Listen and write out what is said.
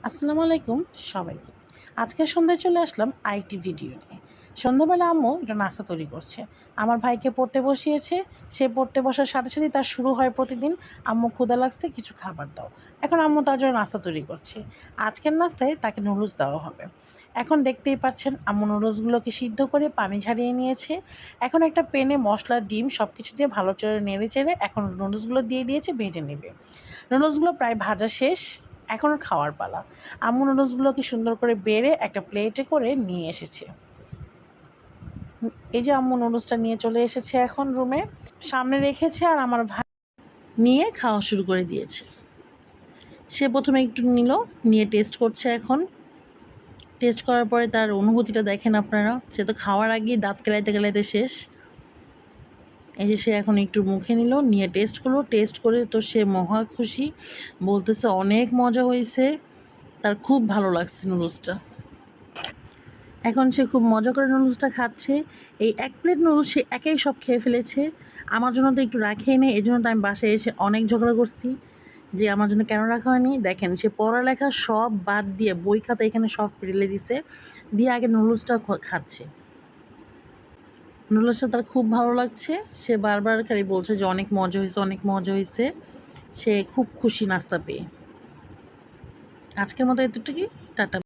আসসালামু আলাইকুম সবাইকে। আজকে সন্ধ্যায় চলে আসলাম আরেকটি ভিডিও নিয়ে। সন্ধ্যাবেলা আম্মু একটা নাস্তা তৈরি করছে। আমার ভাইকে পড়তে বসিয়েছে। সে পড়তে বসার সাথে সাথেই তার শুরু হয় প্রতিদিন, আম্মু ক্ষুধা লাগছে, কিছু খাবার দাও। এখন আম্মু তার জন্য নাস্তা তৈরি করছে। আজকের নাস্তায় তাকে নুডলস দেওয়া হবে। এখন দেখতেই পাচ্ছেন আম্মু নুডলসগুলোকে সিদ্ধ করে পানি ঝরিয়ে নিয়েছে। এখন একটা প্যানে মশলা, ডিম সব কিছু দিয়ে ভালো করে নেড়ে চেড়ে এখন নুডলসগুলো দিয়ে দিয়েছে, ভেজে নেবে। নুডলসগুলো প্রায় ভাজা শেষ। এখন খাওয়ার পালা। আম্মু নুডলসগুলোকে সুন্দর করে বেড়ে একটা প্লেটে করে নিয়ে এসেছে। এই যে আম্মু নুডলসটা নিয়ে চলে এসেছে এখন রুমে, সামনে রেখেছে আর আমার ভাই নিয়ে খাওয়া শুরু করে দিয়েছে। সে প্রথমে একটু নিল, নিয়ে টেস্ট করছে। এখন টেস্ট করার পরে তার অনুভূতিটা দেখেন আপনারা। সে তো খাওয়ার আগেই দাঁত কেলাইতে কেলাইতে শেষ। এই যে সে এখন একটু মুখে নিল, নিয়ে টেস্ট করলো। টেস্ট করে তো সে মহা খুশি, বলতেছে অনেক মজা হয়েছে, তার খুব ভালো লাগছে নুডলসটা। এখন সে খুব মজা করে নুডলসটা খাচ্ছে। এই এক প্লেট নুডলস সে একাই সব খেয়ে ফেলেছে। আমার জন্য তো একটু রাখেই নেই, এই জন্য তো আমি বাসায় এসে অনেক ঝগড়া করছি যে আমার জন্য কেন রাখা হয়নি। দেখেন সে পড়ালেখা সব বাদ দিয়ে বই খাতা এখানে সব ফেলে দিছে, দিয়ে আগে নুডলসটা খাচ্ছে। নুডলসটা তার খুব ভালো লাগছে। সে বারবার খালি বলছে যে অনেক মজা হয়েছে, অনেক মজা হয়েছে। সে খুব খুশি নাস্তা পেয়ে। আজকের মতো এতটুকুই, টাটা।